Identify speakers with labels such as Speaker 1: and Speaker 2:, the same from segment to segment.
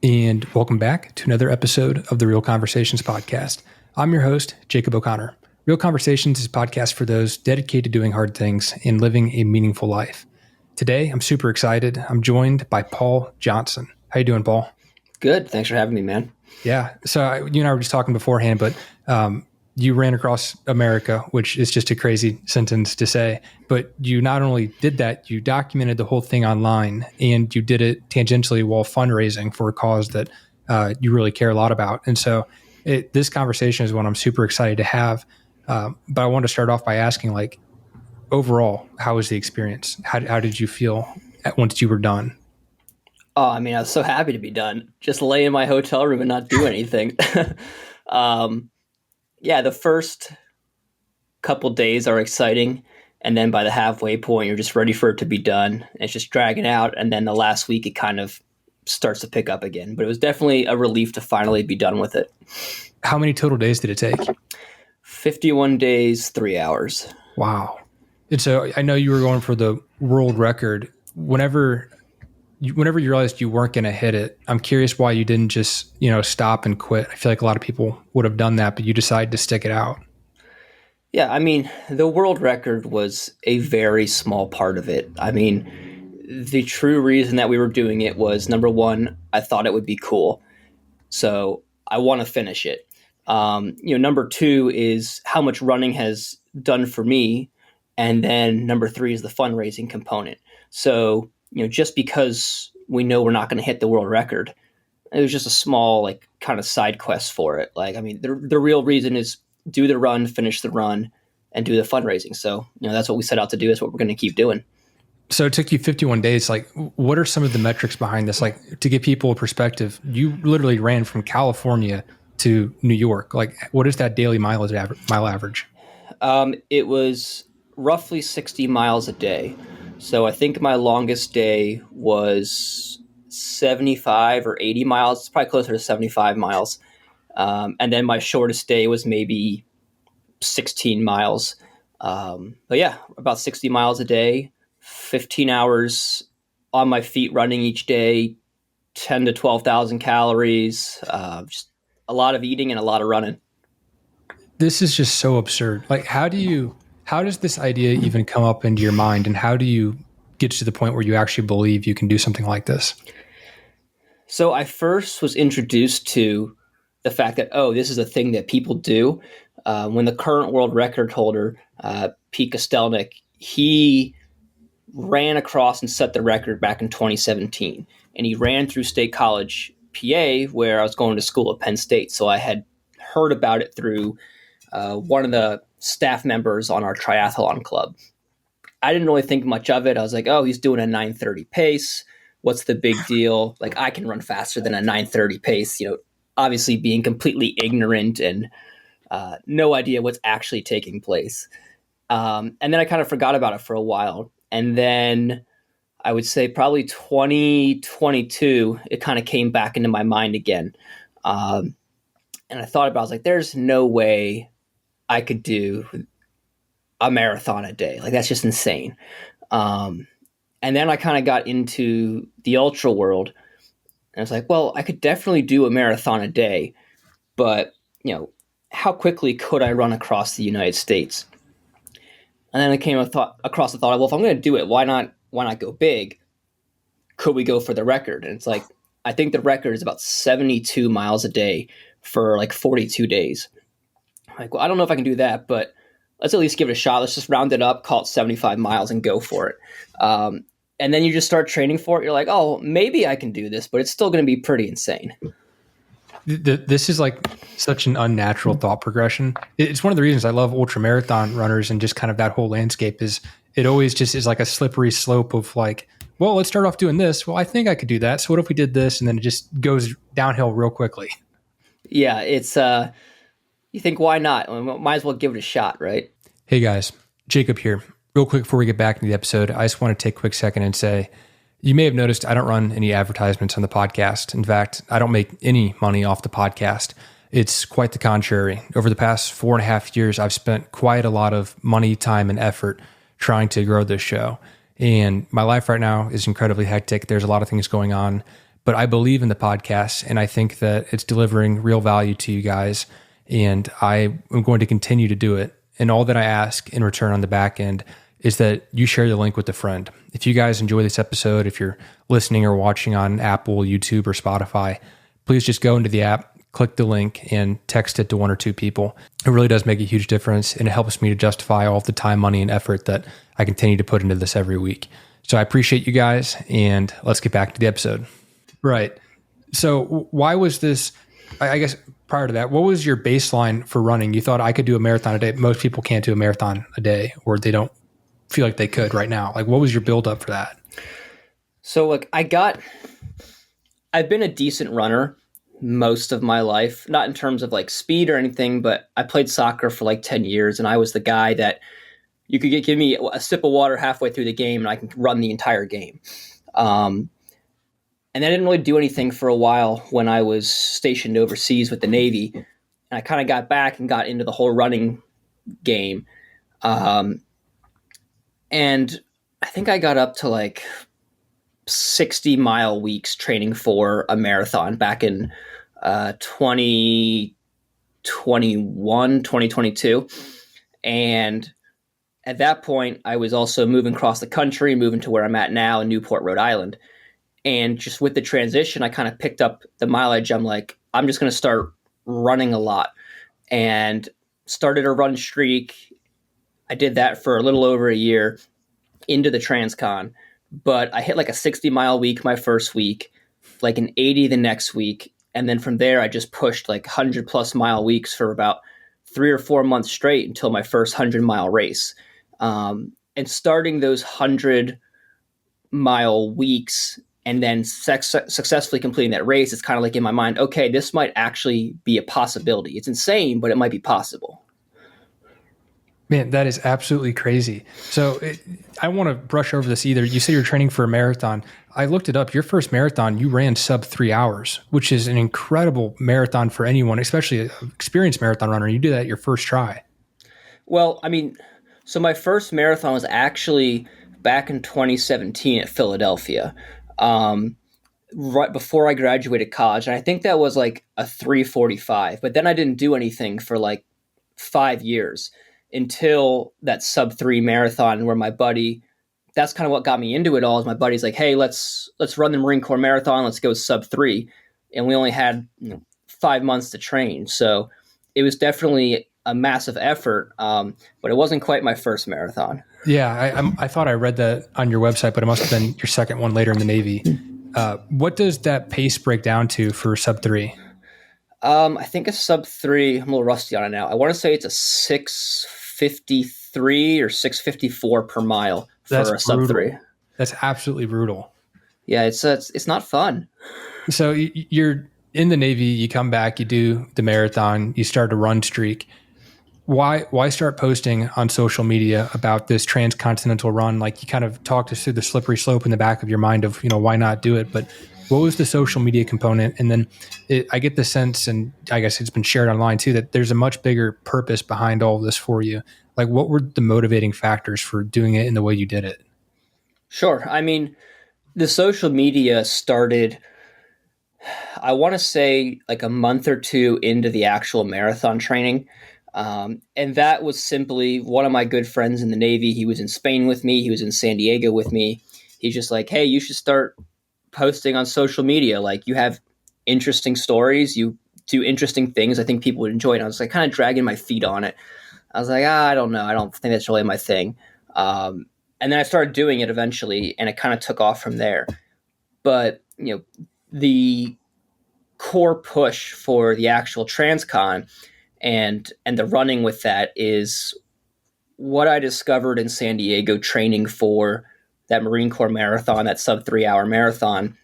Speaker 1: and welcome back to another episode of the Real Conversations podcast. I'm your host, Jacob O'Connor. Real Conversations is a podcast for those dedicated to doing hard things and living a meaningful life. Today, I'm super excited. I'm joined by Paul Johnson. How you doing, Paul?
Speaker 2: Good. Thanks for having me, man.
Speaker 1: Yeah. So you and I were just talking beforehand, but you ran across America, which is just a crazy sentence to say. But you not only did that, you documented the whole thing online, and you did it tangentially while fundraising for a cause that you really care a lot about. And so this conversation is one I'm super excited to have. But I want to start off by asking, like, overall, how was the experience? How did you feel once you were done?
Speaker 2: Oh, I mean, I was so happy to be done. Just lay in my hotel room and not do anything. Yeah, the first couple days are exciting. And then by the halfway point, you're just ready for it to be done. It's just dragging out. And then the last week, it kind of starts to pick up again. But it was definitely a relief to finally be done with it.
Speaker 1: How many total days did it take?
Speaker 2: 51 days, 3 hours.
Speaker 1: Wow. And so I know you were going for the world record. Whenever you realized you weren't going to hit it, I'm curious why you didn't just, stop and quit. I feel like a lot of people would have done that, but you decided to stick it out.
Speaker 2: Yeah, I mean, the world record was a very small part of it. I mean, the true reason that we were doing it was, number one, I thought it would be cool. So I want to finish it. Number two is how much running has done for me. And then number three is the fundraising component. So, just because we know we're not going to hit the world record, it was just a small, kind of side quest for it. The real reason is do the run, finish the run, and do the fundraising. So, that's what we set out to do. That's what we're going to keep doing.
Speaker 1: So it took you 51 days. What are some of the metrics behind this? To give people a perspective, you literally ran from California to New York. What is that daily mile average?
Speaker 2: It was roughly 60 miles a day. So I think my longest day was 75 or 80 miles. It's probably closer to 75 miles. And then my shortest day was maybe 16 miles. But yeah, about 60 miles a day, 15 hours on my feet running each day, 10 to 12,000 calories, just a lot of eating and a lot of running.
Speaker 1: This is just so absurd. How does this idea even come up into your mind, and how do you get to the point where you actually believe you can do something like this?
Speaker 2: So I first was introduced to the fact that, this is a thing that people do. When the current world record holder, Pete Kostelnik, he ran across and set the record back in 2017. And he ran through State College, PA, where I was going to school at Penn State. So I had heard about it through one of the staff members on our triathlon club. I didn't really think much of it. I was like, he's doing a 9:30 pace. What's the big deal? I can run faster than a 9:30 pace, obviously being completely ignorant and no idea what's actually taking place. And then I kind of forgot about it for a while. And then I would say probably 2022, it kind of came back into my mind again. And I thought about it. I was like, there's no way I could do a marathon a day. That's just insane. And then I kind of got into the ultra world, and I was like, well, I could definitely do a marathon a day, but how quickly could I run across the United States? And then I came across the thought, well, if I'm going to do it, why not go big? Could we go for the record? And it's I think the record is about 72 miles a day for 42 days. Well, I don't know if I can do that, but let's at least give it a shot. Let's just round it up, call it 75 miles and go for it. And then you just start training for it. You're like, maybe I can do this, but it's still going to be pretty insane.
Speaker 1: This is such an unnatural thought progression. It's one of the reasons I love ultra marathon runners, and just kind of that whole landscape is it always just is a slippery slope of well, let's start off doing this. Well, I think I could do that. So what if we did this? And then it just goes downhill real quickly.
Speaker 2: Yeah, it's you think, why not? Might as well give it a shot, right?
Speaker 1: Hey guys, Jacob here. Real quick before we get back into the episode, I just want to take a quick second and say, you may have noticed I don't run any advertisements on the podcast. In fact, I don't make any money off the podcast. It's quite the contrary. Over the past 4.5 years, I've spent quite a lot of money, time, and effort trying to grow this show. And my life right now is incredibly hectic. There's a lot of things going on. but I believe in the podcast and I think that it's delivering real value to you guys. And I am going to continue to do it. And all that I ask in return on the back end is that you share the link with a friend. If you guys enjoy this episode, if you're listening or watching on Apple, YouTube, or Spotify, please just go into the app, click the link, and text it to one or two people. It really does make a huge difference, and it helps me to justify all of the time, money, and effort that I continue to put into this every week. So I appreciate you guys, and let's get back to the episode. Right. So why was this, I guess prior to that, what was your baseline for running? You thought I could do a marathon a day. Most people can't do a marathon a day, or they don't feel like they could right now. Like, what was your build up for that?
Speaker 2: So like I've been a decent runner most of my life, not in terms of like speed or anything, but I played soccer for like 10 years and I was the guy that you could give me a sip of water halfway through the game and I can run the entire game. And I didn't really do anything for a while when I was stationed overseas with the Navy. And I kind of got back and got into the whole running game. And I think I got up to like 60-mile weeks training for a marathon back in 2021, 2022. And at that point, I was also moving across the country, moving to where I'm at now in Newport, Rhode Island. And just with the transition, I kind of picked up the mileage. I'm like, I'm just going to start running a lot and started a run streak. I did that for a little over a year into the Transcon, but I hit like a 60-mile week my first week, like an 80 the next week. And then from there, I just pushed like 100+ mile weeks for about 3 or 4 months straight until my first 100-mile race. And starting those 100-mile weeks and then successfully completing that race, it's kind of like in my mind, okay, this might actually be a possibility. It's insane, but it might be possible.
Speaker 1: Man, that is absolutely crazy. So I want to brush over this either. You say you're training for a marathon. I looked it up. Your first marathon, you ran sub 3 hours, which is an incredible marathon for anyone, especially an experienced marathon runner. You did that your first try.
Speaker 2: Well, I mean, so my first marathon was actually back in 2017 at Philadelphia, right before I graduated college. And I think that was like a 3:45. But then I didn't do anything for like 5 years until that sub 3 marathon where my buddy, that's kind of what got me into it all, is my buddy's like, hey, let's run the Marine Corps marathon. Let's go sub 3. And we only had 5 months to train. So it was definitely a massive effort, but it wasn't quite my first marathon.
Speaker 1: Yeah, I thought I read that on your website, but it must have been your second one later in the Navy. What does that pace break down to for sub 3?
Speaker 2: I think a sub 3, I'm a little rusty on it now. I want to say it's a 6:53 or 6:54 per mile for a sub 3.
Speaker 1: That's absolutely brutal.
Speaker 2: Yeah, it's not fun.
Speaker 1: So you're in the Navy, you come back, you do the marathon, you start a run streak. Why start posting on social media about this transcontinental run? Like, you kind of talked us through the slippery slope in the back of your mind of, why not do it? But what was the social media component? And then I get the sense, and I guess it's been shared online too, that there's a much bigger purpose behind all of this for you. Like, what were the motivating factors for doing it in the way you did it?
Speaker 2: Sure. I mean, the social media started, I want to say, like a month or two into the actual marathon training. And that was simply one of my good friends in the Navy. He was in Spain with me. He was in San Diego with me. He's just like, hey, you should start posting on social media. Like, you have interesting stories. You do interesting things. I think people would enjoy it. And I was like kind of dragging my feet on it. I was like, I don't know. I don't think that's really my thing. And then I started doing it eventually, and it kind of took off from there. But, the core push for the actual Transcon and the running with that is what I discovered in San Diego training for that Marine Corps marathon, that sub 3 hour marathon,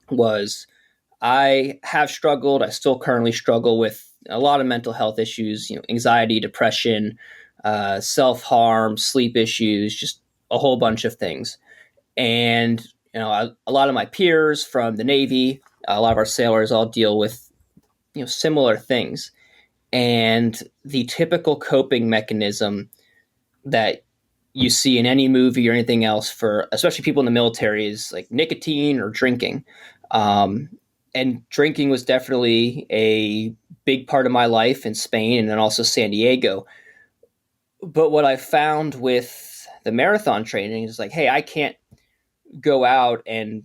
Speaker 2: was I have struggled. I still currently struggle with a lot of mental health issues, anxiety, depression, self-harm, sleep issues, just a whole bunch of things. And, a lot of my peers from the Navy, a lot of our sailors all deal with, similar things. And the typical coping mechanism that you see in any movie or anything else for, especially people in the military, is like nicotine or drinking. Um, and drinking was definitely a big part of my life in Spain and then also San Diego. But what I found with the marathon training is like, hey, I can't go out and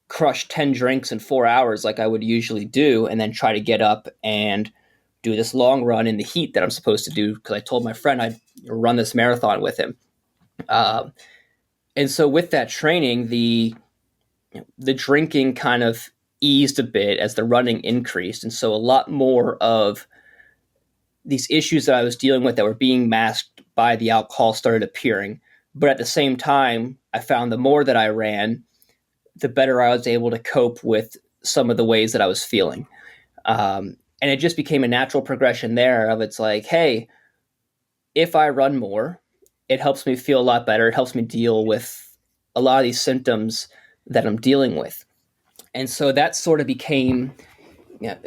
Speaker 2: crush 10 drinks in 4 hours like I would usually do and then try to get up and do this long run in the heat that I'm supposed to do because I told my friend I'd run this marathon with him. Um, and so with that training, the drinking kind of eased a bit as the running increased. And so a lot more of these issues that I was dealing with that were being masked by the alcohol started appearing. But at the same time, I found the more that I ran, the better I was able to cope with some of the ways that I was feeling. And it just became a natural progression there of it's like, hey, if I run more, it helps me feel a lot better. It helps me deal with a lot of these symptoms that I'm dealing with. And so that sort of became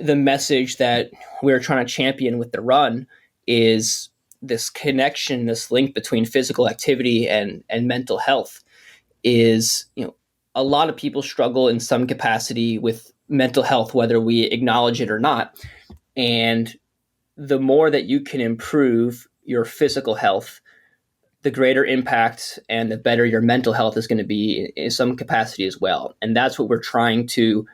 Speaker 2: the message that we're trying to champion with the run is this connection, this link between physical activity and mental health is, a lot of people struggle in some capacity with mental health, whether we acknowledge it or not. And the more that you can improve your physical health, the greater impact and the better your mental health is going to be in some capacity as well. And that's what we're trying to,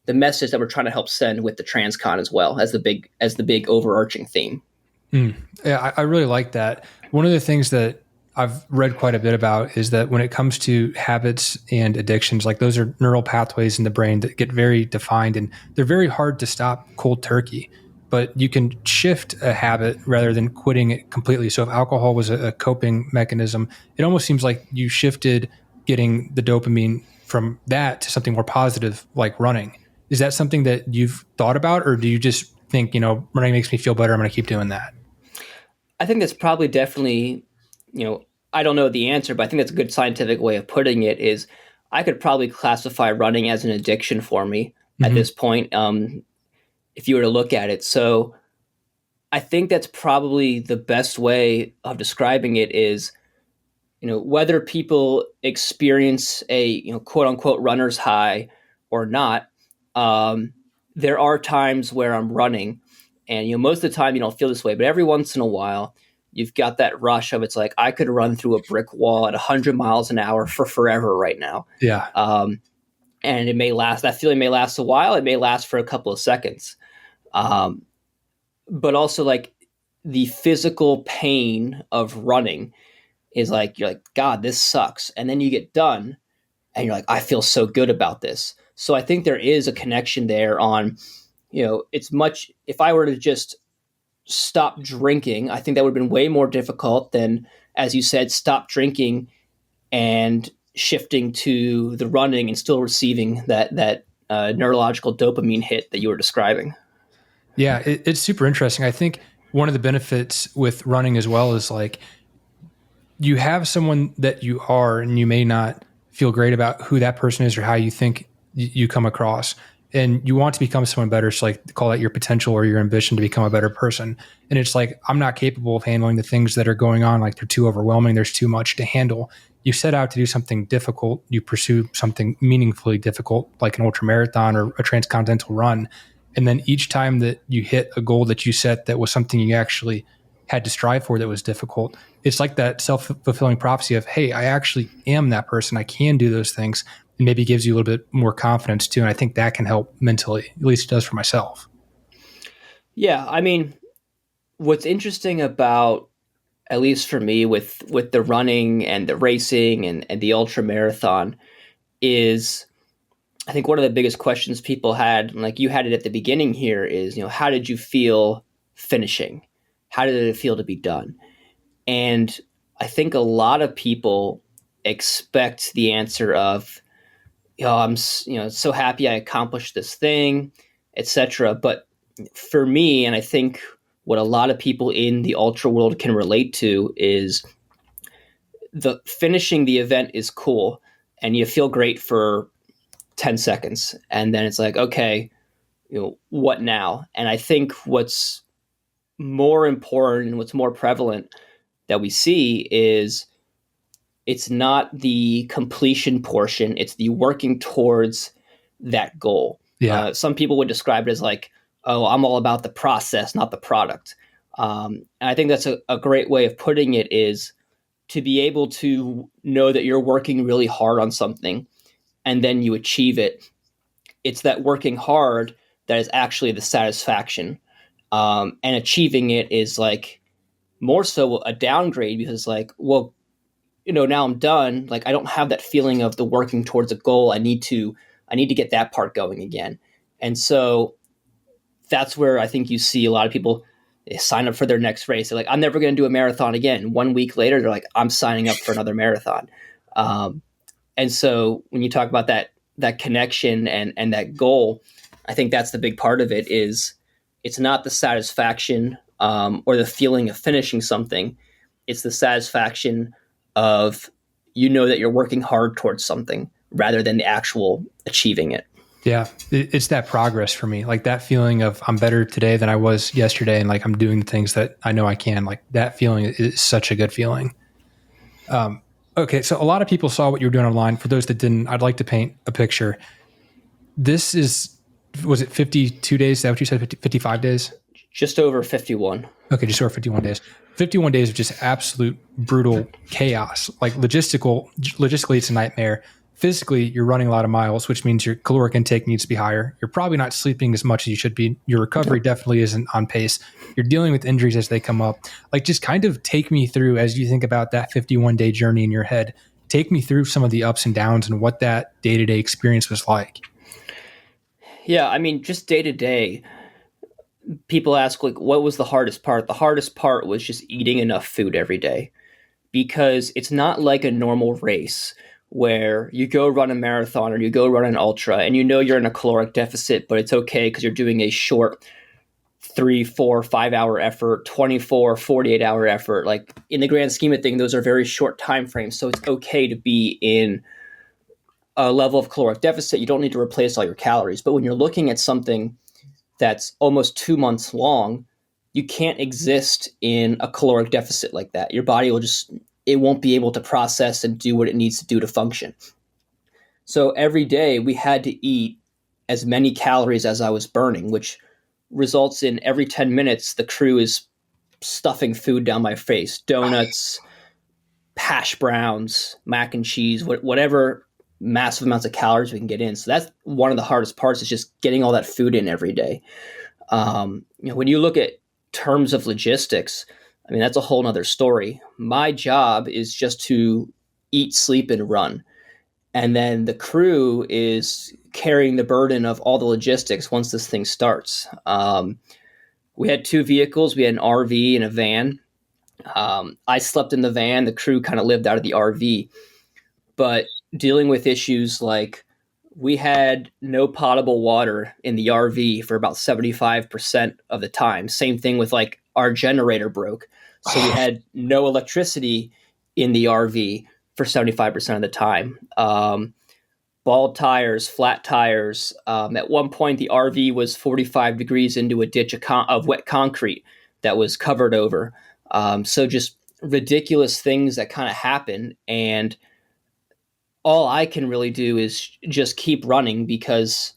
Speaker 2: the message that we're trying to help send with the TransCon as well as the big overarching theme.
Speaker 1: Yeah, I really like that. One of the things that I've read quite a bit about is that when it comes to habits and addictions, like those are neural pathways in the brain that get very defined and they're very hard to stop cold turkey. But you can shift a habit rather than quitting it completely. So if alcohol was a coping mechanism, it almost seems like you shifted getting the dopamine from that to something more positive, like running. Is that something that you've thought about, or do you just think, running makes me feel better, I'm going to keep doing that?
Speaker 2: I think that's probably definitely, I don't know the answer, but I think that's a good scientific way of putting it is I could probably classify running as an addiction for me at
Speaker 1: Mm-hmm.
Speaker 2: this point, if you were to look at it. So I think that's probably the best way of describing it is, whether people experience a, quote unquote runner's high or not, um, there are times where I'm running and, most of the time you don't feel this way, but every once in a while you've got that rush of it's like, I could run through a brick wall at 100 miles an hour for forever right now.
Speaker 1: Yeah.
Speaker 2: Um, and it may last, that feeling may last a while. It may last for a couple of seconds. Um, but also like the physical pain of running is like, you're like, God, this sucks. And then you get done and you're like, I feel so good about this. So I think there is a connection there on, it's much, if I were to just stop drinking, I think that would have been way more difficult than, as you said, stop drinking and shifting to the running and still receiving that neurological dopamine hit that you were describing.
Speaker 1: Yeah, it's super interesting. I think one of the benefits with running as well is like you have someone that you are, and you may not feel great about who that person is or how you think you come across. And you want to become someone better. So, like, call that your potential or your ambition to become a better person. And it's like, I'm not capable of handling the things that are going on. Like, they're too overwhelming. There's too much to handle. You set out to do something difficult. You pursue something meaningfully difficult, like an ultra marathon or a transcontinental run. And then each time that you hit a goal that you set that was something you actually had to strive for that was difficult, it's like that self-fulfilling prophecy of, hey, I actually am that person. I can do those things. And maybe gives you a little bit more confidence too. And I think that can help mentally, at least it does for myself.
Speaker 2: Yeah, I mean, what's interesting about, at least for me, with the running and the racing and the ultra marathon is, I think one of the biggest questions people had, like you had it at the beginning here, is, how did you feel finishing? How did it feel to be done? And I think a lot of people expect the answer of, I'm so happy I accomplished this thing, etc. But for me, and I think what a lot of people in the ultra world can relate to is the finishing the event is cool and you feel great for 10 seconds and then it's like, okay, what now? And I think what's more important and what's more prevalent that we see is it's not the completion portion, it's the working towards that goal.
Speaker 1: Yeah.
Speaker 2: Some people would describe it as like, oh, I'm all about the process, not the product. And I think that's a great way of putting it, is to be able to know that you're working really hard on something and then you achieve it. It's that working hard that is actually the satisfaction. And achieving it is like more so a downgrade, because like, well, now I'm done. Like, I don't have that feeling of the working towards a goal. I need to get that part going again. And so that's where I think you see a lot of people sign up for their next race. They're like, I'm never going to do a marathon again. 1 week later, they're like, I'm signing up for another marathon. Um, and so when you talk about that connection and that goal, I think that's the big part of it. Is it's not the satisfaction or the feeling of finishing something. It's the satisfaction of that you're working hard towards something rather than the actual achieving it.
Speaker 1: Yeah. It's that progress for me. Like that feeling of I'm better today than I was yesterday. And like I'm doing the things that I know I can. Like that feeling is such a good feeling. Okay. So a lot of people saw what you were doing online. For those that didn't, I'd like to paint a picture. Was it 52 days? Is that what you said? 55 days?
Speaker 2: Just over 51.
Speaker 1: Okay, just over 51 days. 51 days of just absolute brutal chaos. Like logistically, it's a nightmare. Physically, you're running a lot of miles, which means your caloric intake needs to be higher. You're probably not sleeping as much as you should be. Your recovery definitely isn't on pace. You're dealing with injuries as they come up. Like, just kind of take me through, as you think about that 51-day journey in your head, take me through some of the ups and downs and what that day-to-day experience was like.
Speaker 2: Yeah, I mean, just day to day, people ask, like, what was the hardest part? The hardest part was just eating enough food every day, because it's not like a normal race where you go run a marathon or you go run an ultra and you're in a caloric deficit, but it's okay because you're doing a short 3, 4, 5 hour effort, 24, 48 hour effort. Like, in the grand scheme of things, those are very short time frames. So it's okay to be in a level of caloric deficit. You don't need to replace all your calories. But when you're looking at something that's almost 2 months long, you can't exist in a caloric deficit like that. Your body it won't be able to process and do what it needs to do to function. So every day we had to eat as many calories as I was burning, which results in every 10 minutes, the crew is stuffing food down my face: donuts, hash browns, mac and cheese, whatever massive amounts of calories we can get in. So that's one of the hardest parts, is just getting all that food in every day. When you look at terms of logistics, I mean, that's a whole nother story. My job is just to eat, sleep, and run. And then the crew is carrying the burden of all the logistics once this thing starts. We had 2 vehicles. We had an RV and a van. I slept in the van. The crew kind of lived out of the RV. But dealing with issues like, we had no potable water in the RV for about 75% of the time. Same thing with, like, our generator broke. So we had no electricity in the RV for 75% of the time. Bald tires, flat tires. At one point, the RV was 45 degrees into a ditch of wet concrete that was covered over. So just ridiculous things that kind of happen. And all I can really do is just keep running, because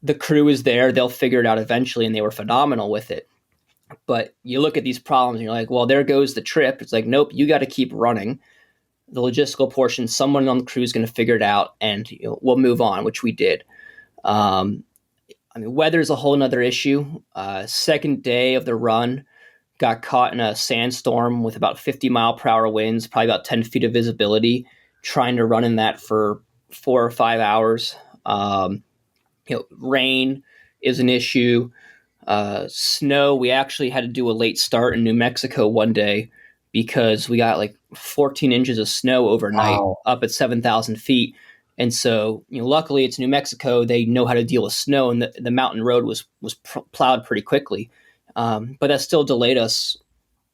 Speaker 2: the crew is there. They'll figure it out eventually, and they were phenomenal with it. But you look at these problems and you're like, well, there goes the trip. It's like, nope, you got to keep running. The logistical portion, someone on the crew is going to figure it out, and we'll move on, which we did. I mean, weather's a whole nother issue. Second day of the run, got caught in a sandstorm with about 50-mile-per-hour winds, probably about 10 feet of visibility, trying to run in that for 4 or 5 hours. Rain is an issue. Snow, we actually had to do a late start in New Mexico one day because we got like 14 inches of snow overnight. Wow. Up at 7,000 feet. And so, luckily it's New Mexico. They know how to deal with snow, and the mountain road was plowed pretty quickly. But that still delayed us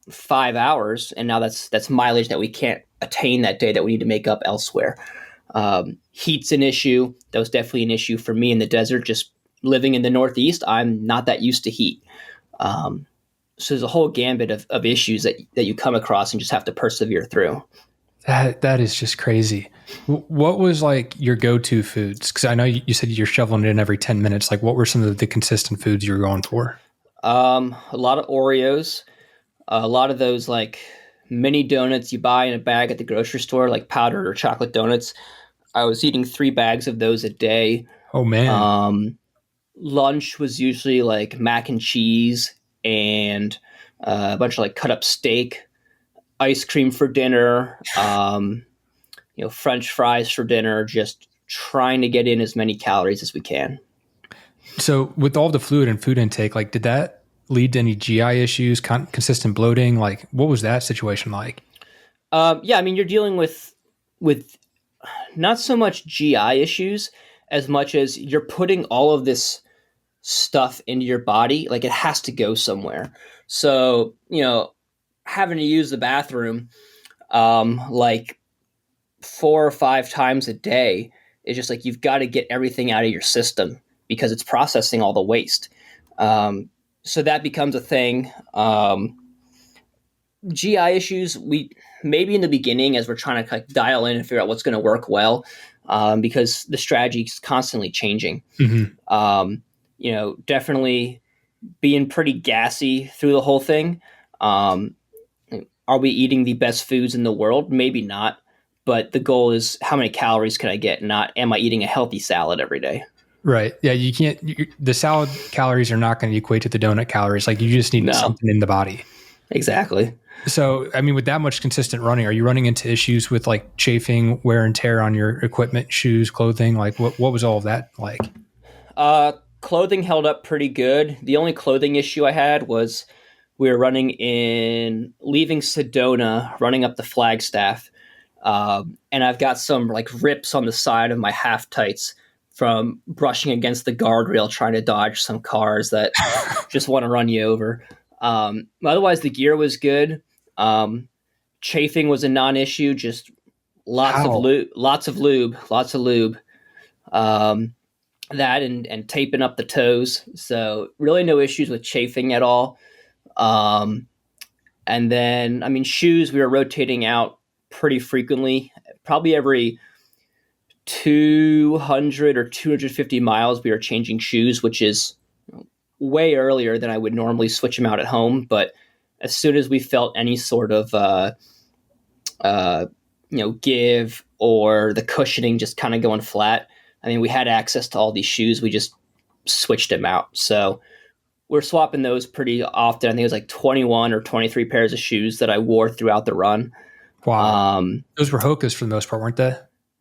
Speaker 2: 5 hours. And now that's mileage that we can't attain that day that we need to make up elsewhere. Heat's an issue. That was definitely an issue for me in the desert. Just living in the Northeast, I'm not that used to heat. So there's a whole gambit of issues that you come across and just have to persevere through.
Speaker 1: That is just crazy. What was like your go-to foods? Because I know you said you're shoveling it in every 10 minutes. Like, what were some of the consistent foods you were going for?
Speaker 2: A lot of Oreos, a lot of those like mini donuts you buy in a bag at the grocery store, like powdered or chocolate donuts. I was eating 3 bags of those a day.
Speaker 1: Oh man.
Speaker 2: Um, Lunch was usually like mac and cheese and a bunch of like cut up steak, ice cream for dinner, French fries for dinner, just trying to get in as many calories as we can.
Speaker 1: So with all the fluid and food intake, like, did that lead to any GI issues, consistent bloating? Like, what was that situation like?
Speaker 2: Yeah, I mean, you're dealing with not so much GI issues as much as you're putting all of this stuff into your body. Like it has to go somewhere. So, having to use the bathroom like 4 or 5 times a day is just like you've got to get everything out of your system because it's processing all the waste. So that becomes a thing. GI issues, we maybe in the beginning as we're trying to like dial in and figure out what's going to work well, because the strategy is constantly changing.
Speaker 1: Mm-hmm.
Speaker 2: Definitely being pretty gassy through the whole thing. Are we eating the best foods in the world? Maybe not. But the goal is how many calories can I get? Not am I eating a healthy salad every day?
Speaker 1: Right. Yeah. You can't, the salad calories are not going to equate to the donut calories. Like you just need
Speaker 2: No,
Speaker 1: something in the body.
Speaker 2: exactly.
Speaker 1: So, I mean, with that much consistent running, are you running into issues with like chafing, wear and tear on your equipment, shoes, clothing? Like what was all of that like?
Speaker 2: Clothing held up pretty good. The only clothing issue I had was we were leaving Sedona, running up the Flagstaff, and I've got some like rips on the side of my half tights from brushing against the guardrail trying to dodge some cars that just want to run you over. Otherwise, the gear was good. Chafing was a non-issue. Just
Speaker 1: How?
Speaker 2: lots of lube. That and taping up the toes. So really no issues with chafing at all. Um, and then, I mean, shoes we were rotating out pretty frequently, probably every 200 or 250 miles we were changing shoes, which is way earlier than I would normally switch them out at home. But as soon as we felt any sort of give or the cushioning just kind of going flat, I mean, we had access to all these shoes. We just switched them out. So we're swapping those pretty often. I think it was like 21 or 23 pairs of shoes that I wore throughout the run.
Speaker 1: Wow.
Speaker 2: Um,
Speaker 1: Those were Hoka's for the most part, weren't they?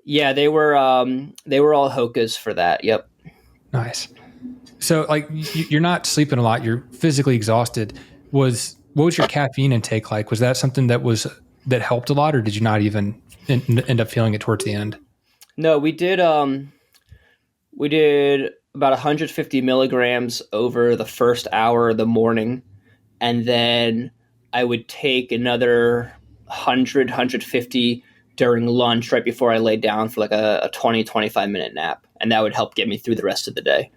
Speaker 2: yeah, they were all Hoka's for that. Yep.
Speaker 1: Nice. So like you're not sleeping a lot. You're physically exhausted. What was your caffeine intake like? Was that something that helped a lot, or did you not even end up feeling it towards the end?
Speaker 2: No, we did. We did about 150 milligrams over the first hour of the morning, and then I would take another 100, during lunch right before I laid down for like a 20, 25-minute nap. And that would help get me through the rest of the day.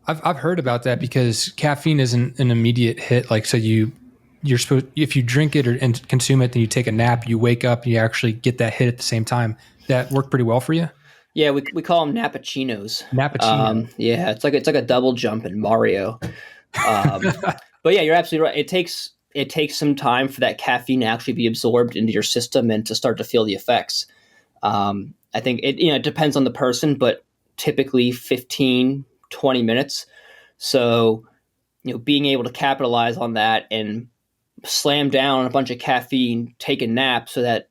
Speaker 1: I've heard about that because caffeine isn't an immediate hit. Like so you're supposed if you drink it and consume it, then you take a nap, you wake up, and you actually get that hit at the same time. That worked pretty well for you.
Speaker 2: Yeah, we call them nappuccinos.
Speaker 1: Nappuccino.
Speaker 2: Yeah, it's like a double jump in Mario. Um, but yeah, you're absolutely right. It takes some time for that caffeine to actually be absorbed into your system and to start to feel the effects. I think it depends on the person, but typically 15, 20 minutes. So, being able to capitalize on that and slam down a bunch of caffeine, take a nap so that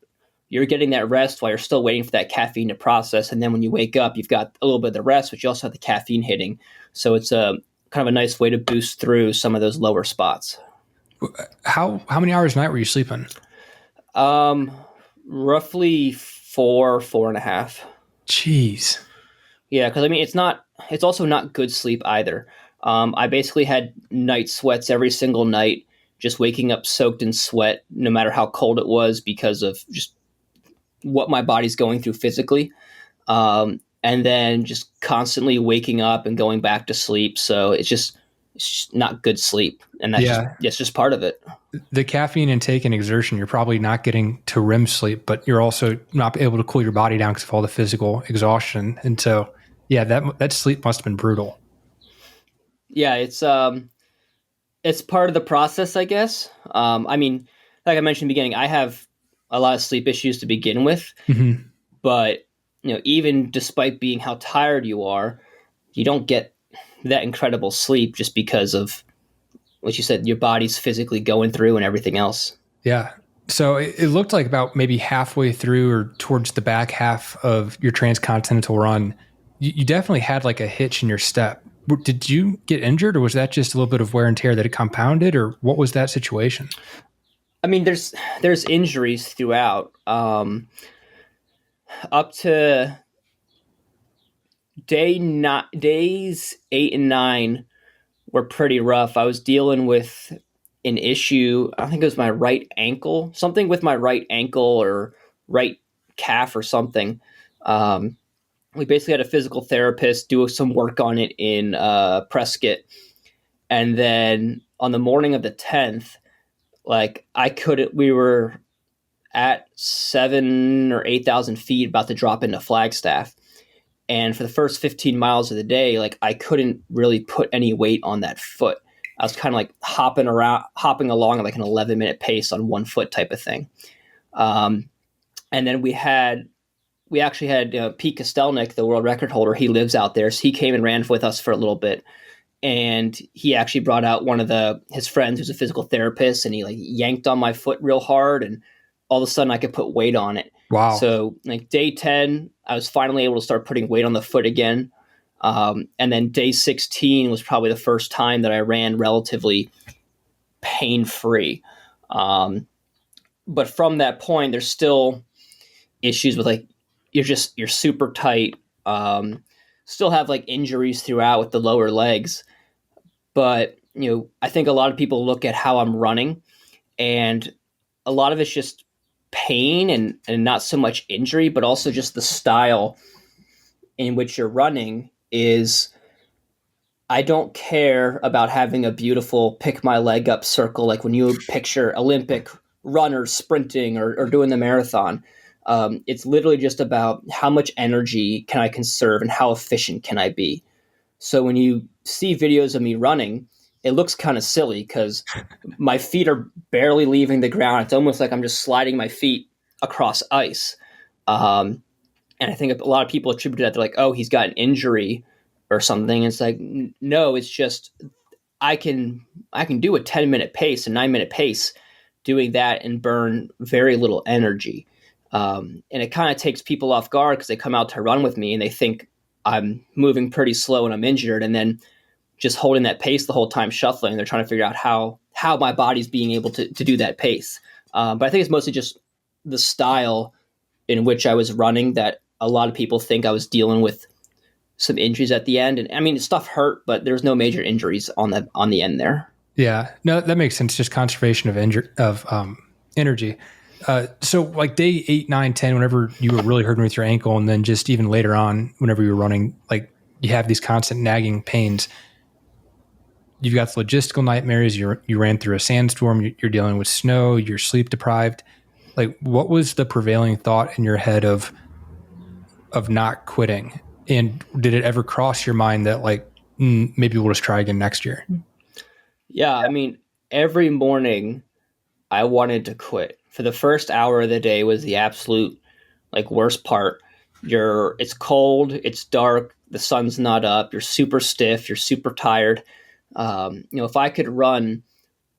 Speaker 2: you're getting that rest while you're still waiting for that caffeine to process. And then when you wake up, you've got a little bit of the rest, but you also have the caffeine hitting. So it's a kind of a nice way to boost through some of those lower spots.
Speaker 1: How many hours a night were you sleeping?
Speaker 2: Um, Roughly 4.5.
Speaker 1: Jeez.
Speaker 2: Yeah, because I mean, it's also not good sleep either. I basically had night sweats every single night, just waking up soaked in sweat, no matter how cold it was, because of just what my body's going through physically. And then just constantly waking up and going back to sleep. So not good sleep, and
Speaker 1: Yeah.
Speaker 2: that's just part of it.
Speaker 1: The caffeine intake and exertion, you're probably not getting to REM sleep, but you're also not able to cool your body down because of all the physical exhaustion. And so, yeah, that sleep must have been brutal.
Speaker 2: Yeah, it's part of the process, I guess. I mean, like I mentioned in the beginning, I have a lot of sleep issues to begin with,
Speaker 1: Mm-hmm.
Speaker 2: but even despite being how tired you are, you don't get that incredible sleep just because of what you said, your body's physically going through and everything else.
Speaker 1: Yeah. So it looked like about maybe halfway through or towards the back half of your transcontinental run, you definitely had like a hitch in your step. Did you get injured, or was that just a little bit of wear and tear that it compounded, or what was that situation?
Speaker 2: I mean, there's injuries throughout. Up to days 8 and 9 were pretty rough. I was dealing with an issue. I think it was my right ankle, something with my right ankle or right calf or something. Um, we basically had a physical therapist do some work on it in Prescott, and then on the morning of the 10th, like I couldn't. We were at 7 or 8,000 feet, about to drop into Flagstaff. And for the first 15 miles of the day, like I couldn't really put any weight on that foot. I was kind of like hopping along at like an 11-minute pace on one foot type of thing. Um, and then we actually had Pete Kostelnik, the world record holder. He lives out there, so he came and ran with us for a little bit. And he actually brought out one of his friends who's a physical therapist, and he like yanked on my foot real hard, and all of a sudden I could put weight on it.
Speaker 1: Wow.
Speaker 2: So like day 10, I was finally able to start putting weight on the foot again. And then day 16 was probably the first time that I ran relatively pain free. But from that point, there's still issues with like you're super tight. Still have like injuries throughout with the lower legs, but I think a lot of people look at how I'm running, and a lot of it's just pain and not so much injury, but also just the style in which you're running is I don't care about having a beautiful pick my leg up circle like when you picture Olympic runners sprinting or doing the marathon. It's literally just about how much energy can I conserve and how efficient can I be. So when you see videos of me running, it looks kind of silly because my feet are barely leaving the ground. It's almost like I'm just sliding my feet across ice. And I think a lot of people attribute that to like, oh, he's got an injury or something. It's like, no, it's just I can do a 10-minute pace, a 9-minute pace, doing that and burn very little energy. And it kind of takes people off guard because they come out to run with me and they think I'm moving pretty slow and I'm injured, and then just holding that pace the whole time, shuffling. They're trying to figure out how my body's being able to do that pace. But I think it's mostly just the style in which I was running that a lot of people think I was dealing with some injuries at the end. And I mean, stuff hurt, but there was no major injuries on the end there.
Speaker 1: Yeah, no, that makes sense. Just conservation of energy. So like day 8, 9, 10, whenever you were really hurting with your ankle, and then just even later on, whenever you were running, like you have these constant nagging pains. You've got the logistical nightmares. You ran through a sandstorm. You're dealing with snow. You're sleep deprived. Like, what was the prevailing thought in your head of not quitting? And did it ever cross your mind that like maybe we'll just try again next year?
Speaker 2: Yeah, I mean, every morning I wanted to quit. For the first hour of the day was the absolute like worst part. It's cold, it's dark, the sun's not up, you're super stiff, you're super tired. If I could run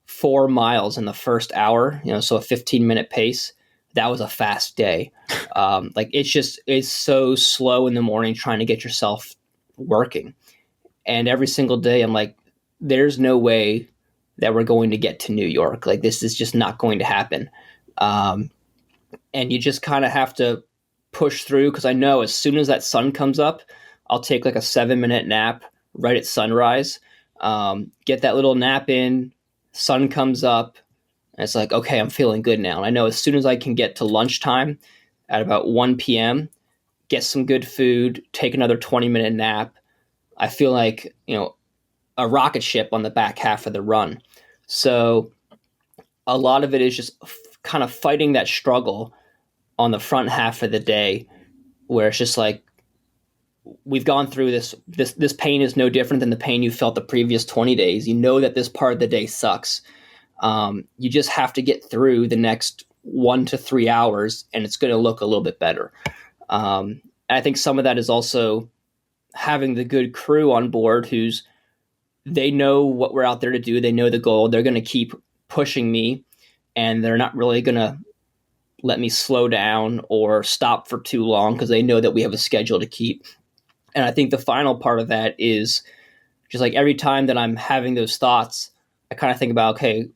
Speaker 2: 4 miles in the first hour, so a 15-minute pace, that was a fast day. Like it's so slow in the morning trying to get yourself working. And every single day I'm like, there's no way that we're going to get to New York. Like this is just not going to happen. And you just kind of have to push through because I know as soon as that sun comes up, I'll take like a 7-minute nap right at sunrise. Get that little nap in, sun comes up, and it's like, okay, I'm feeling good now. And I know as soon as I can get to lunchtime at about 1 p.m., get some good food, take another 20-minute nap, I feel like, a rocket ship on the back half of the run. So a lot of it is just kind of fighting that struggle on the front half of the day, where it's just like, we've gone through this pain is no different than the pain you felt the previous 20 days. You know that this part of the day sucks. You just have to get through the next 1 to 3 hours, and it's going to look a little bit better. I think some of that is also having the good crew on board they know what we're out there to do. They know the goal. They're going to keep pushing me, and they're not really going to let me slow down or stop for too long, because they know that we have a schedule to keep. And I think the final part of that is just like, every time that I'm having those thoughts, I kind of think about, okay,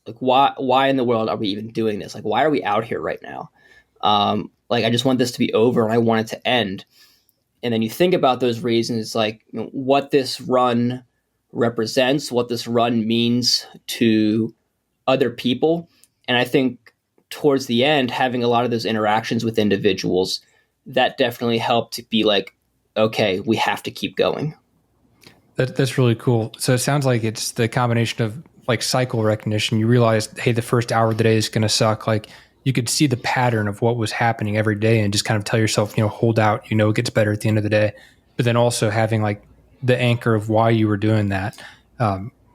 Speaker 2: like why in the world are we even doing this? Like, why are we out here right now? Like, I just want this to be over, and I want it to end. And then you think about those reasons, like, what this run represents, what this run means to other people. And I think towards the end, having a lot of those interactions with individuals, that definitely helped to be like, okay, we have to keep going.
Speaker 1: That's really cool. So it sounds like it's the combination of like cycle recognition. You realize, hey, the first hour of the day is going to suck. Like, you could see the pattern of what was happening every day and just kind of tell yourself, hold out, it gets better at the end of the day. But then also having like the anchor of why you were doing that.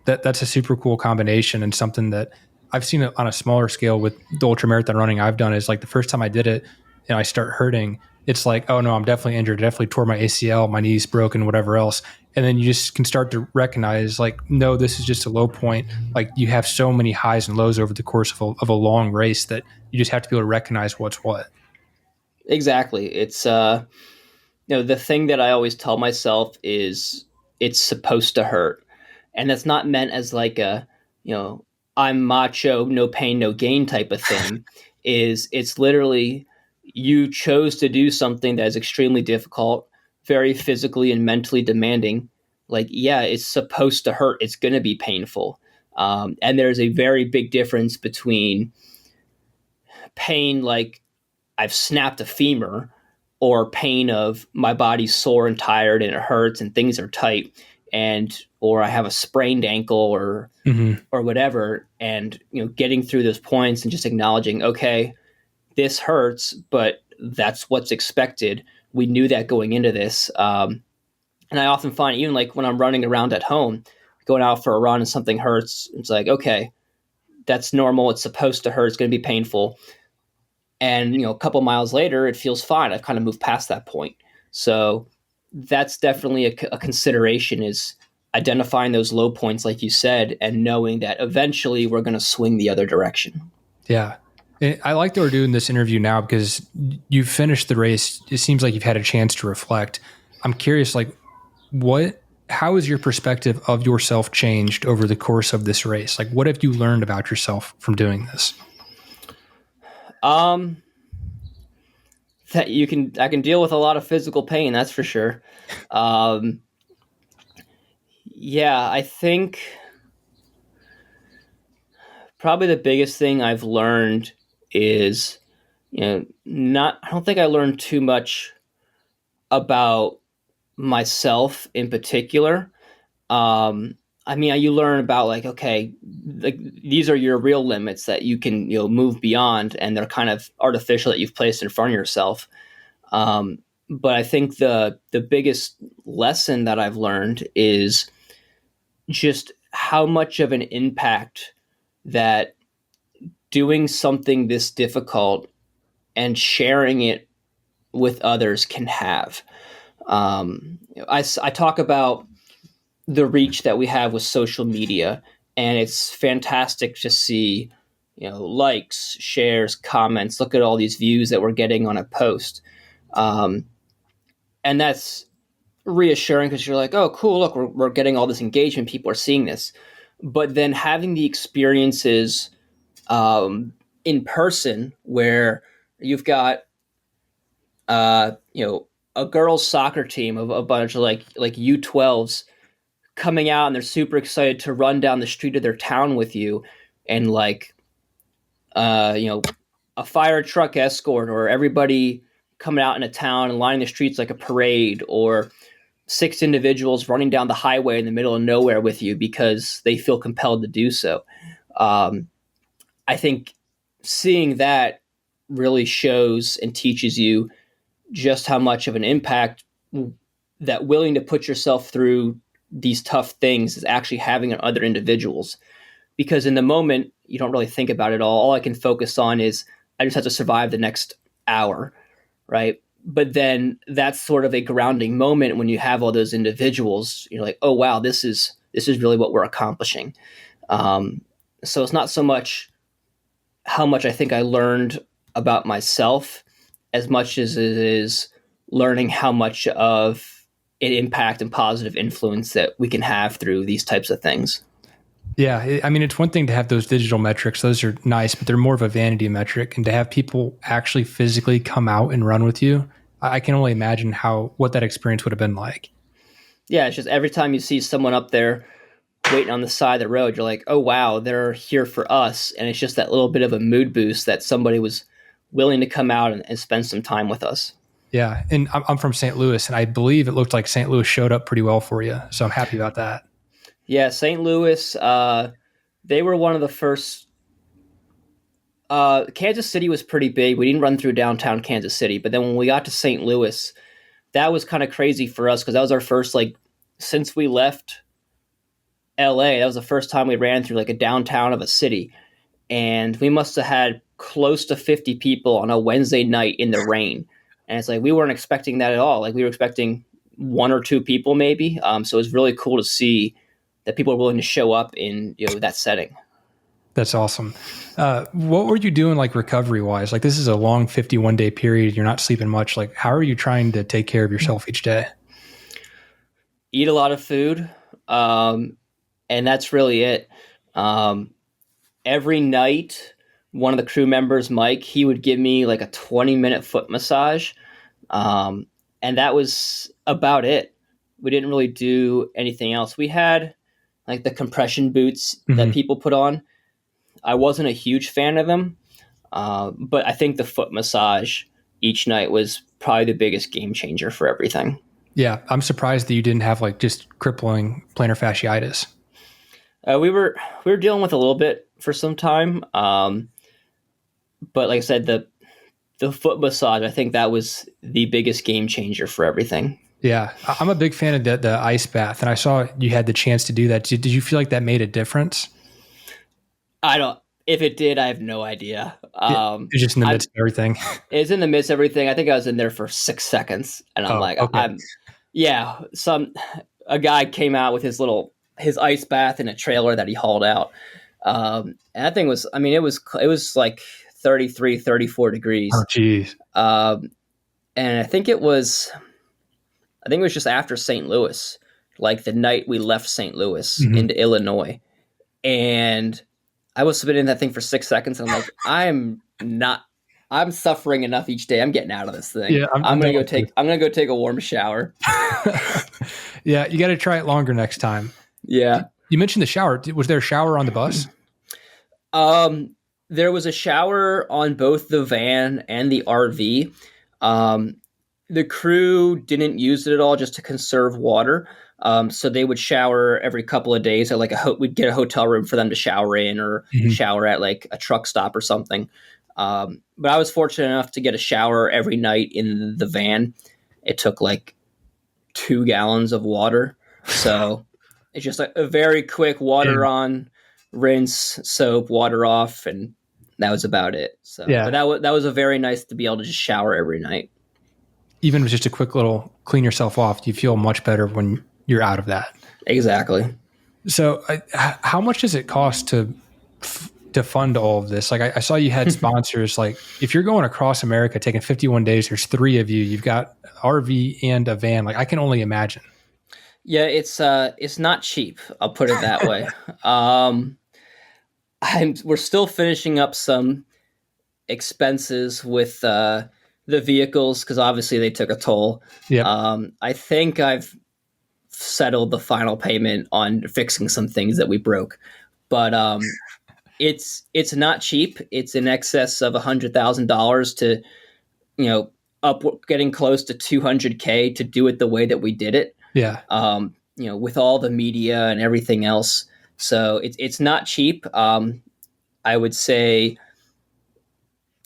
Speaker 1: That's a super cool combination, and something that I've seen it on a smaller scale with the ultramarathon running I've done. Is like, the first time I did it and I start hurting, it's like, oh no, I'm definitely injured. I definitely tore my ACL, my knee's broken, whatever else. And then you just can start to recognize, like, no, this is just a low point. Like, you have so many highs and lows over the course of a long race that you just have to be able to recognize what's what.
Speaker 2: Exactly. It's the thing that I always tell myself is, it's supposed to hurt. And that's not meant as like a, I'm macho, no pain, no gain type of thing. It's literally, you chose to do something that is extremely difficult, very physically and mentally demanding. Like, yeah, it's supposed to hurt. It's going to be painful. And there's a very big difference between pain, like I've snapped a femur, or pain of my body's sore and tired and it hurts and things are tight, or I have a sprained ankle or whatever. And, getting through those points and just acknowledging, okay, this hurts, but that's what's expected. We knew that going into this. And I often find, even like when I'm running around at home, going out for a run and something hurts, it's like, okay, that's normal. It's supposed to hurt. It's going to be painful. And, a couple miles later, it feels fine. I've kind of moved past that point. So that's definitely a consideration, is identifying those low points, like you said, and knowing that eventually we're going to swing the other direction.
Speaker 1: Yeah. I like that we're doing this interview now, because you've finished the race. It seems like you've had a chance to reflect. I'm curious, like, how has your perspective of yourself changed over the course of this race? Like, what have you learned about yourself from doing this?
Speaker 2: That I can deal with a lot of physical pain, that's for sure. Yeah, I think probably the biggest thing I've learned is, I don't think I learned too much about myself in particular. You learn about, like, okay, like, these are your real limits that you can, move beyond, and they're kind of artificial that you've placed in front of yourself. But I think the biggest lesson that I've learned is just how much of an impact that doing something this difficult and sharing it with others can have. I talk about the reach that we have with social media, and it's fantastic to see, likes, shares, comments. Look at all these views that we're getting on a post. And that's reassuring, because you're like, oh, cool, look, we're getting all this engagement. People are seeing this. But then having the experiences in person, where you've got, a girls' soccer team of a bunch of like U12s coming out, and they're super excited to run down the street of their town with you, and like, a fire truck escort, or everybody coming out in a town and lining the streets like a parade, or 6 individuals running down the highway in the middle of nowhere with you because they feel compelled to do so. I think seeing that really shows and teaches you just how much of an impact that willing to put yourself through these tough things is actually having on other individuals. Because in the moment, you don't really think about it all. All I can focus on is I just have to survive the next hour, right? But then that's sort of a grounding moment when you have all those individuals. You're like, oh wow, this is really what we're accomplishing. So it's not so much how much I think I learned about myself as much as it is learning how much of an impact and positive influence that we can have through these types of things.
Speaker 1: Yeah, I mean, it's one thing to have those digital metrics; those are nice, but they're more of a vanity metric. And to have people actually physically come out and run with you, I can only imagine what that experience would have been like.
Speaker 2: Yeah, it's just every time you see someone up there waiting on the side of the road, you're like, oh wow, they're here for us, and it's just that little bit of a mood boost that somebody was willing to come out and spend some time with us.
Speaker 1: Yeah, and I'm from St. Louis, and I believe it looked like St. Louis showed up pretty well for you, so I'm happy about that.
Speaker 2: Yeah, St. Louis, they were one of the first. Kansas City was pretty big. We didn't run through downtown Kansas City, but then when we got to St. Louis, that was kind of crazy for us because that was our first, like, since we left LA, that was the first time we ran through like a downtown of a city. And we must have had close to 50 people on a Wednesday night in the rain. And it's like, we weren't expecting that at all. Like we were expecting 1 or 2 people maybe. So it was really cool to see that people are willing to show up in, that setting.
Speaker 1: That's awesome. What were you doing like recovery wise? Like this is a long 51-day period. You're not sleeping much. Like how are you trying to take care of yourself each day?
Speaker 2: Eat a lot of food. And that's really it. Every night, one of the crew members, Mike, he would give me like a 20-minute foot massage. And that was about it. We didn't really do anything else. We had like the compression boots that people put on. I wasn't a huge fan of them, but I think the foot massage each night was probably the biggest game changer for everything.
Speaker 1: Yeah, I'm surprised that you didn't have like just crippling plantar fasciitis.
Speaker 2: We were dealing with a little bit for some time, but like I said, the foot massage, I think that was the biggest game changer for everything.
Speaker 1: Yeah, I'm a big fan of the ice bath, and I saw you had the chance to do that. Did you feel like that made a difference?
Speaker 2: I don't. If it did, I have no idea.
Speaker 1: It's just in the midst of everything.
Speaker 2: It's in the midst of everything. I think I was in there for 6 seconds, and I'm
Speaker 1: okay.
Speaker 2: A guy came out with his ice bath in a trailer that he hauled out, and that thing was. I mean, it was like 33, 34 degrees.
Speaker 1: Oh, geez.
Speaker 2: And I think it was just after St. Louis, like the night we left St. Louis into Illinois, and I was submitting that thing for 6 seconds, and I'm like, I'm suffering enough each day. I'm getting out of this thing.
Speaker 1: Yeah,
Speaker 2: I'm gonna go take a warm shower.
Speaker 1: Yeah, you got to try it longer next time.
Speaker 2: Yeah.
Speaker 1: You mentioned the shower. Was there a shower on the bus?
Speaker 2: There was a shower on both the van and the RV. The crew didn't use it at all just to conserve water. So they would shower every couple of days at like we'd get a hotel room for them to shower in or shower at like a truck stop or something. But I was fortunate enough to get a shower every night in the van. It took like 2 gallons of water. So it's just a very quick water on, rinse, soap, water off, and that was about it. So but that was a very nice to be able to just shower every night.
Speaker 1: Even with just a quick little clean yourself off, you feel much better when you're out of that.
Speaker 2: Exactly.
Speaker 1: So how much does it cost to fund all of this? Like I saw you had sponsors. Like if you're going across America, taking 51 days, there's 3 of you, you've got RV and a van. Like I can only imagine.
Speaker 2: Yeah, it's not cheap. I'll put it that way. We're still finishing up some expenses with the vehicles because obviously they took a toll.
Speaker 1: Yeah.
Speaker 2: I think I've settled the final payment on fixing some things that we broke, but it's not cheap. It's in excess of $100,000 to, getting close to $200K to do it the way that we did it.
Speaker 1: Yeah.
Speaker 2: With all the media and everything else. So it's not cheap. I would say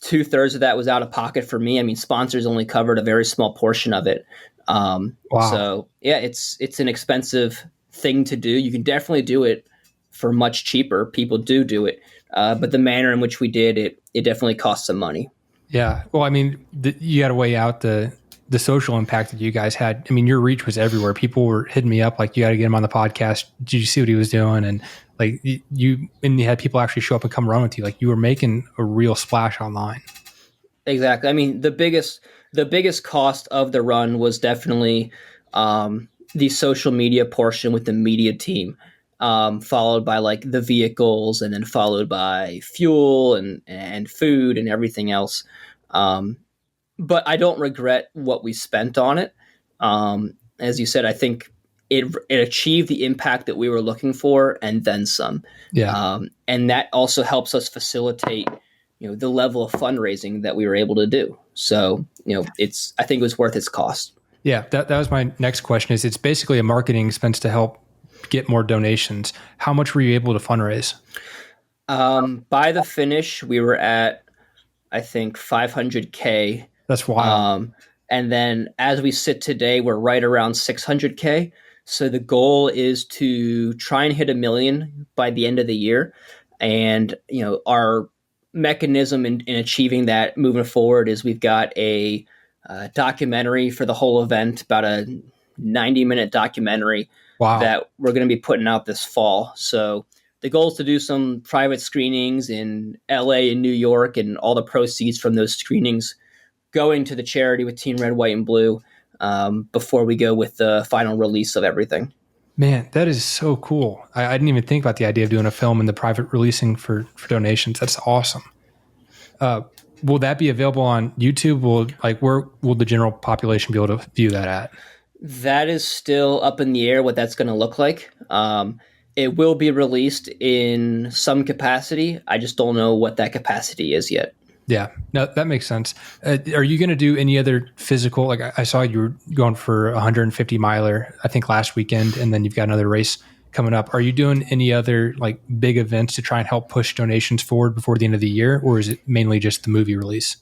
Speaker 2: 2/3 of that was out of pocket for me. I mean, sponsors only covered a very small portion of it.
Speaker 1: Wow.
Speaker 2: So yeah, it's an expensive thing to do. You can definitely do it for much cheaper. People do it, but the manner in which we did it, it definitely cost some money.
Speaker 1: Yeah. Well, I mean, you got to weigh out the social impact that you guys had. I mean, your reach was everywhere. People were hitting me up like, "You got to get him on the podcast. Did you see what he was doing?" And like you had people actually show up and come run with you. Like you were making a real splash online.
Speaker 2: Exactly. I mean, the biggest cost of the run was definitely the social media portion with the media team, followed by like the vehicles, and then followed by fuel and food and everything else. Um, but I don't regret what we spent on it. As you said, I think it achieved the impact that we were looking for, and then some.
Speaker 1: Yeah.
Speaker 2: And that also helps us facilitate, the level of fundraising that we were able to do. So, I think it was worth its cost.
Speaker 1: Yeah. That was my next question. Is it's basically a marketing expense to help get more donations. How much were you able to fundraise?
Speaker 2: By the finish, we were at, I think, 500K.
Speaker 1: That's wild.
Speaker 2: And then as we sit today, we're right around 600K. So the goal is to try and hit 1 million by the end of the year. And, our mechanism in achieving that moving forward is we've got a documentary for the whole event, about a 90-minute documentary
Speaker 1: Wow.
Speaker 2: that we're going to be putting out this fall. So the goal is to do some private screenings in LA and New York, and all the proceeds from those screenings going to the charity with Team Red, White, and Blue, before we go with the final release of everything.
Speaker 1: Man, that is so cool. I didn't even think about the idea of doing a film and the private releasing for donations. That's awesome. Will that be available on YouTube? Where will the general population be able to view that at?
Speaker 2: That is still up in the air, what that's going to look like. It will be released in some capacity. I just don't know what that capacity is yet.
Speaker 1: Yeah, no, that makes sense. Are you going to do any other physical? Like I saw you were going for 150 miler, I think last weekend, and then you've got another race coming up. Are you doing any other like big events to try and help push donations forward before the end of the year, or is it mainly just the movie release?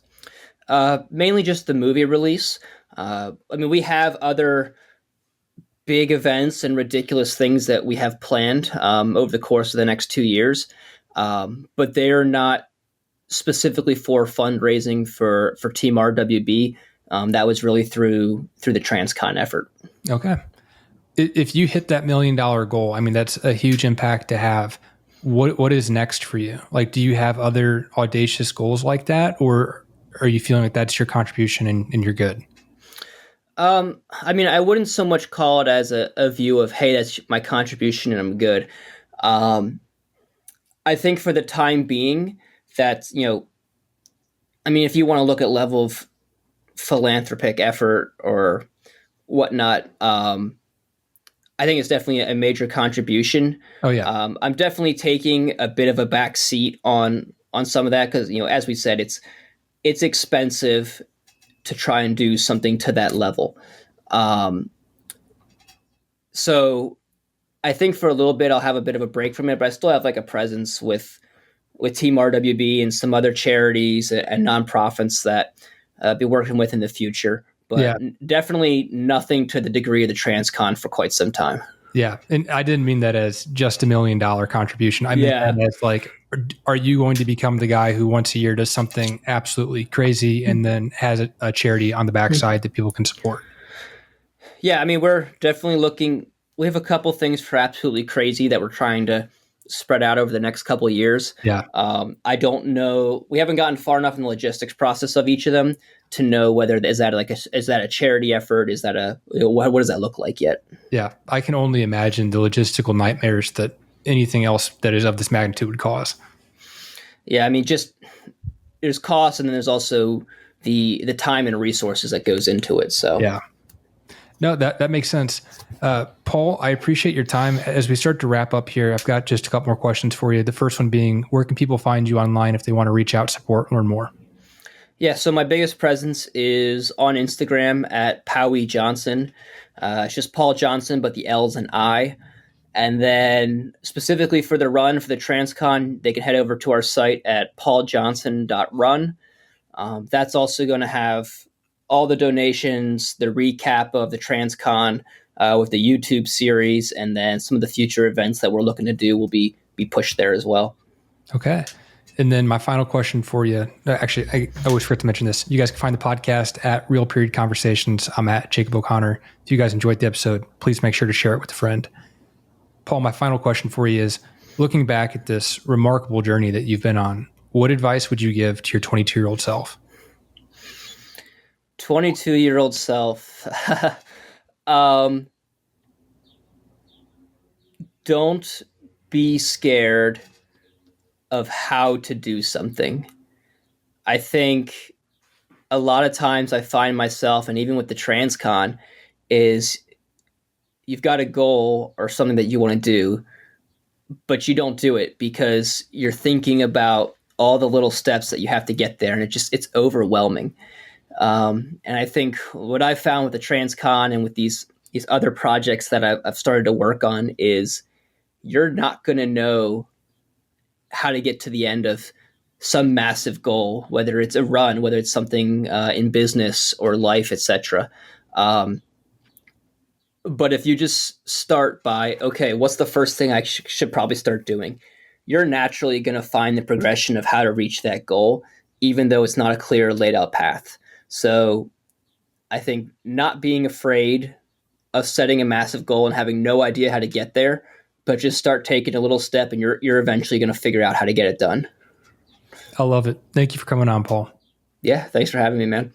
Speaker 2: Mainly just the movie release. I mean, we have other big events and ridiculous things that we have planned over the course of the next 2 years, but they are not specifically for fundraising for Team RWB. That was really through the Transcon effort.
Speaker 1: Okay. If you hit that $1 million goal, I mean, that's a huge impact to have. What is next for you? Like, do you have other audacious goals like that, or are you feeling like that's your contribution and you're good?
Speaker 2: I mean, I wouldn't so much call it as a view of, hey, that's my contribution and I'm good. I think for the time being, that's, I mean, if you want to look at level of philanthropic effort or whatnot, I think it's definitely a major contribution.
Speaker 1: Oh yeah.
Speaker 2: I'm definitely taking a bit of a back seat on some of that because, as we said, it's expensive to try and do something to that level. So I think for a little bit I'll have a bit of a break from it, but I still have like a presence with Team RWB and some other charities and nonprofits that I'll be working with in the future. But yeah, definitely nothing to the degree of the Transcon for quite some time.
Speaker 1: Yeah. And I didn't mean that as just $1 million contribution. I mean that as like, are you going to become the guy who once a year does something absolutely crazy and then has a charity on the backside that people can support?
Speaker 2: Yeah. I mean, we're definitely looking, we have a couple things for absolutely crazy that we're trying to spread out over the next couple of years.
Speaker 1: Yeah.
Speaker 2: I don't know. We haven't gotten far enough in the logistics process of each of them to know whether is that a charity effort? Is that what does that look like yet?
Speaker 1: Yeah. I can only imagine the logistical nightmares that anything else that is of this magnitude would cause.
Speaker 2: Yeah. I mean, just there's costs and then there's also the time and resources that goes into it. So
Speaker 1: yeah. No, that makes sense. Paul, I appreciate your time. As we start to wrap up here, I've got just a couple more questions for you. The first one being, where can people find you online if they want to reach out, support, learn more?
Speaker 2: Yeah, so my biggest presence is on Instagram at Powie Johnson. It's just Paul Johnson, but the L's an I. And then specifically for the run for the Transcon, they can head over to our site at pauljohnson.run. That's also going to have all the donations, the recap of the Transcon with the YouTube series, and then some of the future events that we're looking to do will be pushed there as well.
Speaker 1: Okay. And then my final question for you, actually, I always forget to mention this. You guys can find the podcast at Real Period Conversations. I'm at Jacob O'Connor. If you guys enjoyed the episode, please make sure to share it with a friend. Paul, my final question for you is, looking back at this remarkable journey that you've been on, what advice would you give to your 22-year-old self?
Speaker 2: 22-year-old self. um, don't be scared of how to do something. I think a lot of times I find myself, and even with the Transcon, is you've got a goal or something that you want to do, but you don't do it because you're thinking about all the little steps that you have to get there, and it's overwhelming. And I think what I found with the Transcon and with these other projects that I've started to work on is you're not going to know how to get to the end of some massive goal, whether it's a run, whether it's something in business or life, etc. But if you just start by, okay, what's the first thing I should probably start doing? You're naturally going to find the progression of how to reach that goal, even though it's not a clear laid out path. So I think not being afraid of setting a massive goal and having no idea how to get there, but just start taking a little step and you're eventually going to figure out how to get it done.
Speaker 1: I love it. Thank you for coming on, Paul.
Speaker 2: Yeah, thanks for having me, man.